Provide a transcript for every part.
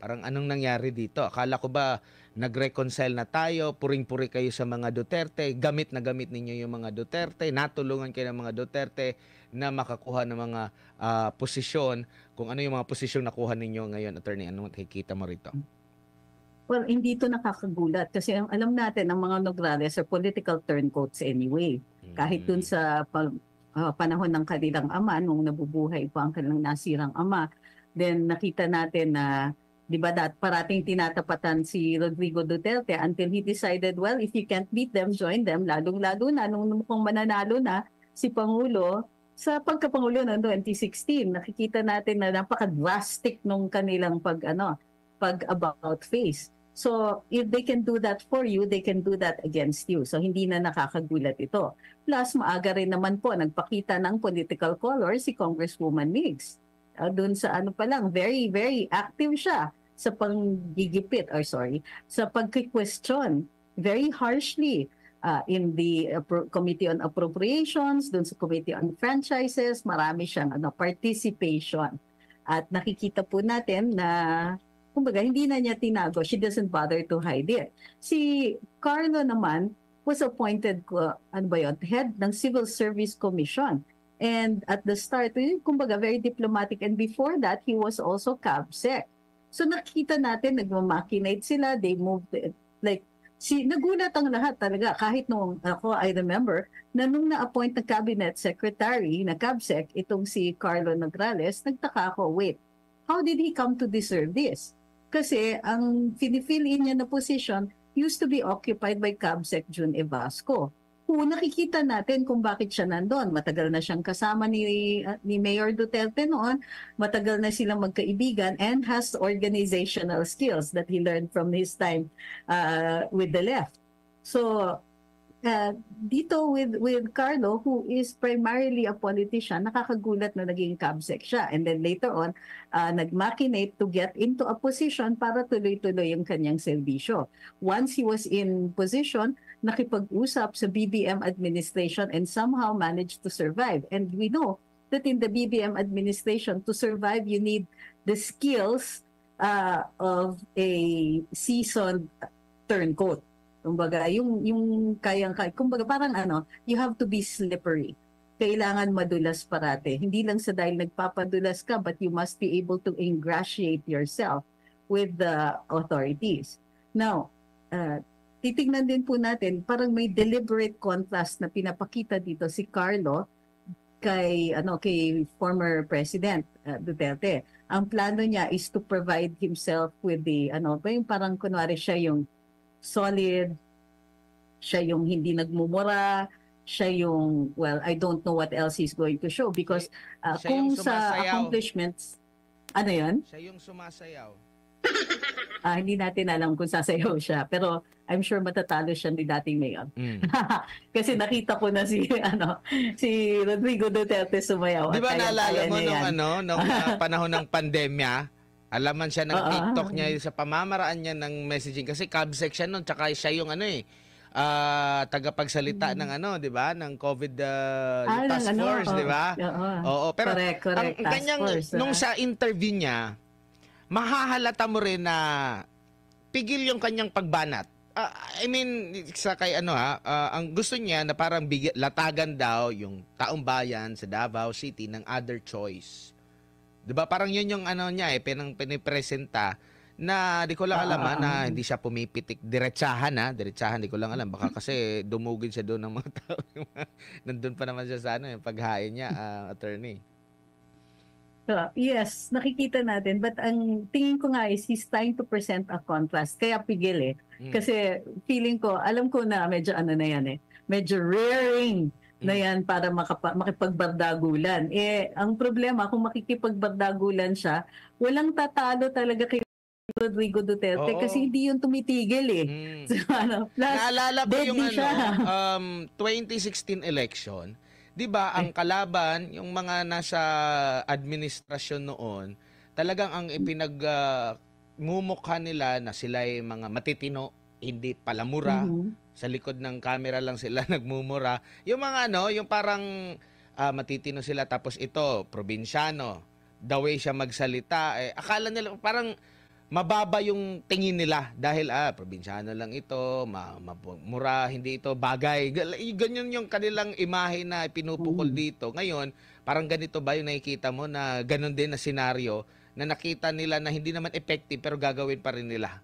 Parang anong nangyari dito? Akala ko ba nag-reconcile na tayo, puring-puri kayo sa mga Duterte, gamit na gamit ninyo yung mga Duterte, natulungan kayo ng mga Duterte na makakuha ng mga posisyon. Kung ano yung mga posisyon nakuha ninyo ngayon, attorney, anong nakikita mo rito? Well, hindi ito nakakagulat kasi ang alam natin ang mga Nograles are political turncoats anyway. Kahit dun sa panahon ng kanilang ama, nung nabubuhay pa ang kanilang nasirang ama, then nakita natin na, di ba, parating tinatapatan si Rodrigo Duterte until he decided, well, if you can't beat them, join them, lalong-lalo na nung mukhang mananalo na si Pangulo sa pagkapangulo ng 2016. Nakikita natin na napaka-drastic nung kanilang pag-about face. So, if they can do that for you, they can do that against you. So, hindi na nakakagulat ito. Plus, maaga rin naman po, nagpakita ng political color si Congresswoman Migs. Doon sa pa lang, very, very active siya sa panggigipit, sa pag-question very harshly in the Committee on Appropriations, doon sa Committee on Franchises, marami siyang participation. At nakikita po natin na kumbaga, hindi na niya tinago. She doesn't bother to hide it. Si Carlo naman was appointed, head ng Civil Service Commission. And at the start, kumbaga, very diplomatic. And before that, he was also CABSEC. So nakikita natin, nagmamakinate sila. They moved, nagulat ang lahat talaga. Kahit nung I remember, na nung na-appoint na cabinet secretary na CABSEC, itong si Carlo Nograles, nagtaka ako, wait, how did he come to deserve this? Kasi ang finifill-in niya na position used to be occupied by CABSEC June Evasco. Kung nakikita natin kung bakit siya nandun, matagal na siyang kasama ni Mayor Duterte noon, matagal na silang magkaibigan, and has organizational skills that he learned from his time with the left. So, dito with Carlo, who is primarily a politician, nakakagulat na naging CABSEC siya. And then later on, nag-machinate to get into a position para tuloy-tuloy yung kanyang serbisyo. Once he was in position, nakipag-usap sa BBM administration and somehow managed to survive. And we know that in the BBM administration, to survive, you need the skills of a seasoned turncoat. Kumbaga, yung kumbaga parang you have to be slippery. Kailangan madulas parate. Hindi lang sa dahil nagpapadulas ka, but you must be able to ingratiate yourself with the authorities. Now, titignan din po natin, parang may deliberate contrast na pinapakita dito si Carlo kay former President Duterte. Ang plano niya is to provide himself with the yung parang kunwari siya yung solid, siya yung hindi nagmumura, siya yung, well, I don't know what else he's going to show because kung sa accomplishments, ano yun? Siya yung sumasayaw. Hindi natin alam kung sasayaw siya, pero I'm sure matatalo siya ni dating mayor. Kasi nakita ko na si Rodrigo Duterte sumayaw. Di ba naalala mo nung panahon ng pandemya? Alaman siya ng TikTok niya sa pamamaraan niya ng messaging kasi CABSEC siya noon tsaka siya yung tagapagsalita ng di ba? Ng COVID task force, di ba? Oo, pero correct, ang kanyang nung sa interview niya, mahahalata mo rin na pigil yung kanyang pagbanat. I mean, sa kay ang gusto niya na parang latagan daw yung taong bayan sa Davao City ng other choice. 'Di ba? Parang 'yun yung niya pinipresenta na di ko lang alam na hindi siya pumipitik diretsahan di ko lang alam baka kasi dumugin siya doon ng mga tao. Nandun pa naman siya sa paghain niya, attorney. Yes, nakikita natin but ang tingin ko nga is he's trying to present a contrast kaya pigil kasi feeling ko alam ko na medyo na yan medyo rearing na yan para makipagbardagulan. Ang problema, kung makikipagbardagulan siya, walang tatalo talaga kay Rodrigo Duterte kasi hindi yun tumitigil So, plus, naalala ko yung 2016 election, di ba ang kalaban, yung mga nasa administrasyon noon, talagang ang mumukha nila na sila ay mga matitino, hindi palamura. Sa likod ng camera lang sila nagmumura. Yung mga yung parang matitino sila tapos ito, probinsyano. The way siya magsalita, akala nila parang mababa yung tingin nila dahil probinsyano lang ito, mura, hindi ito bagay. Ganyan yung kanilang imahe na pinupukol dito. Ngayon, parang ganito ba yung nakikita mo na ganun din na senaryo na nakita nila na hindi naman effective pero gagawin pa rin nila?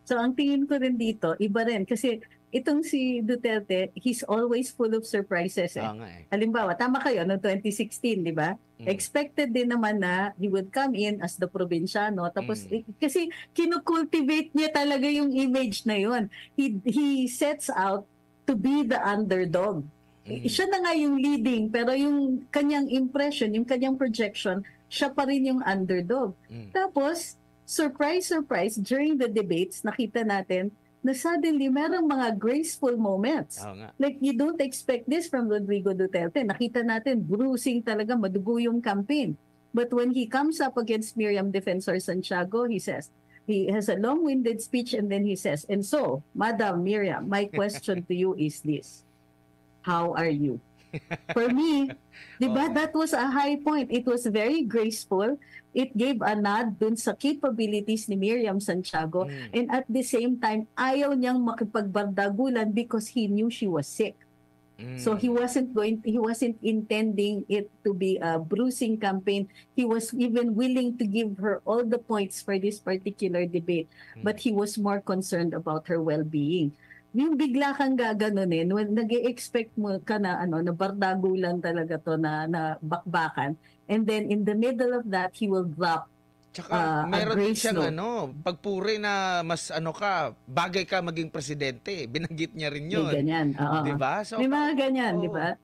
So ang tingin ko rin dito, iba rin kasi itong si Duterte, he's always full of surprises. Halimbawa, tama kayo, noong 2016, di ba? Expected din naman na he would come in as the probinsyano. Tapos, kasi kinukultivate niya talaga yung image na yun. He sets out to be the underdog. Siya na nga yung leading, pero yung kanyang impression, yung kanyang projection, siya pa rin yung underdog. Tapos, surprise, during the debates, nakita natin na suddenly merong mga graceful moments. Like you don't expect this from Rodrigo Duterte. Nakita natin bruising talaga, madugo yung campaign. But when he comes up against Miriam Defensor Santiago, he says, he has a long-winded speech and then he says, and so, Madam Miriam, my question to you is this. How are you? For me, di ba, that was a high point. It was very graceful. It gave a nod dun sa capabilities ni Miriam Santiago. And at the same time, ayaw niyang makipagbardagulan because he knew she was sick. So he wasn't intending it to be a bruising campaign. He was even willing to give her all the points for this particular debate. But he was more concerned about her well-being. Yung bigla kang gaganunin, when nag-i-expect mo ka na na bardagulan talaga to na bakbakan, and then in the middle of that, he will drop meron din siyang pagpuri na mas bagay ka maging presidente. Binanggit niya rin yun. May ganyan. Diba? So, may mga ganyan, di ba?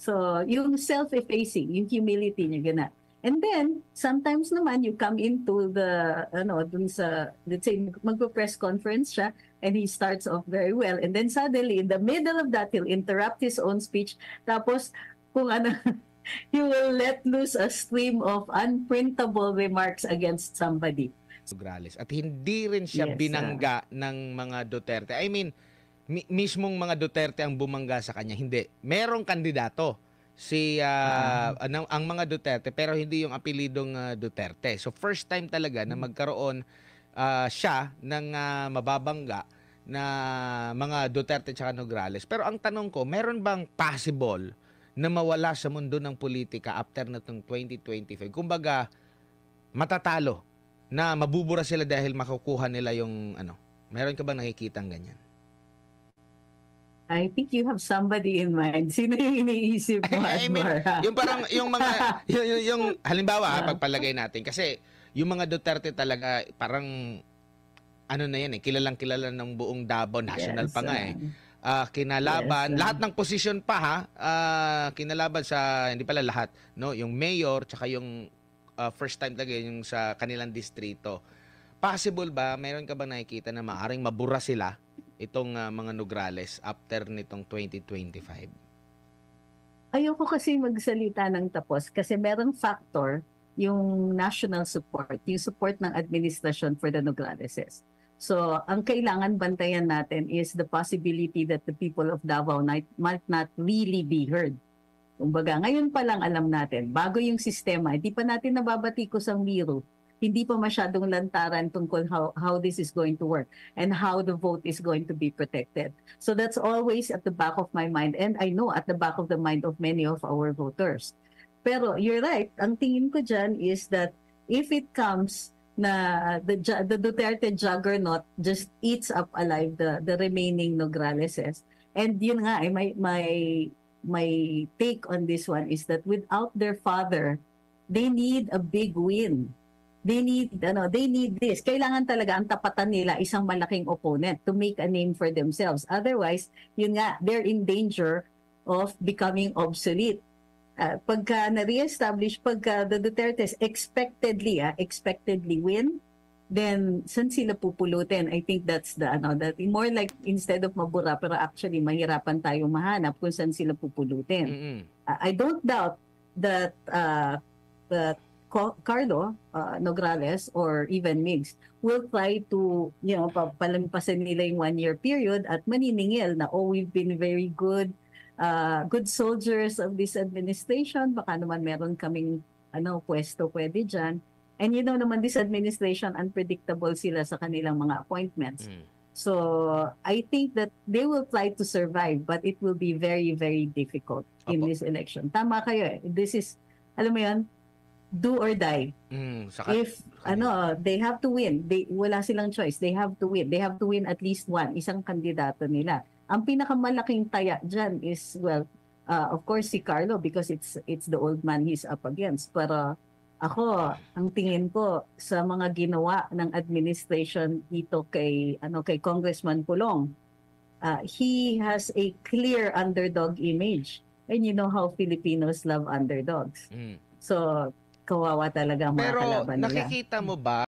So, yung self-effacing, yung humility niya, gana. And then, sometimes naman, you come into the, dun sa, let's say, magpo-press conference siya, and he starts off very well. And then suddenly, in the middle of that, he'll interrupt his own speech. Tapos, kung he will let loose a stream of unprintable remarks against somebody. At hindi rin siya binangga ng mga Duterte. I mean, mismong mga Duterte ang bumangga sa kanya. Hindi. Merong kandidato ang mga Duterte pero hindi yung apelidong Duterte. So first time talaga na magkaroon siya ng mababangga na mga Duterte at Nograles. Pero ang tanong ko, meron bang possible na mawala sa mundo ng politika after na itong 2025? Kumbaga, matatalo na mabubura sila dahil makukuha nila yung Meron ka bang nakikitang ganyan? I think you have somebody in mind. Sino yung iniisip mo, Admar? Yung parang, yung mga, yung halimbawa, pagpalagay natin. Kasi, yung mga Duterte talaga, parang, na yan kilalang-kilala ng buong Davao, national pa nga kinalaban, lahat ng posisyon pa kinalaban sa, hindi pala lahat, yung mayor, tsaka yung first time talaga yung sa kanilang distrito. Possible ba, meron ka ba nakikita na maaring mabura sila itong mga Nograles after nitong 2025? Ayoko kasi magsalita ng tapos kasi merong factor yung national support, yung support ng administrasyon for the Nograleses. So, ang kailangan bantayan natin is the possibility that the people of Davao might not really be heard. Kumbaga, ngayon pa lang alam natin, bago yung sistema, hindi pa natin nababatikos ang biro. Hindi pa masyadong lantaran tungkol how this is going to work and how the vote is going to be protected. So that's always at the back of my mind, and I know at the back of the mind of many of our voters. Pero you're right, ang tingin ko dyan is that if it comes na the Duterte juggernaut just eats up alive the remaining Nograleses, and yun nga, my take on this one is that without their father, they need a big win. They need this. Kailangan talaga ang tapatan nila isang malaking opponent to make a name for themselves. Otherwise, yun nga, they're in danger of becoming obsolete. Pagka na-reestablish, pagka the Dutertes expectedly win, then saan sila pupulutin? I think that's that more like instead of mabura, pero actually mahirapan tayong mahanap kung saan sila pupulutin. I don't doubt that Carlo Nograles or even Migs will try to, palampasin nila yung 1-year period at maniningil na, we've been very good soldiers of this administration. Baka naman meron kaming pwesto pwede dyan. And you know naman, this administration, unpredictable sila sa kanilang mga appointments. So I think that they will try to survive, but it will be very, very difficult in this election. Tama kayo eh. This is, alam mo yan, do or die. If they have to win, wala silang choice. They have to win. They have to win at least one, isang kandidato nila. Ang pinakamalaking taya dyan is, well, of course si Carlo, because it's the old man he's up against. Pero ako, ang tingin ko sa mga ginawa ng administration dito kay Congressman Pulong, he has a clear underdog image. And you know how Filipinos love underdogs. So kawawa talaga ang mga kalaban nila. Pero nakikita mo ba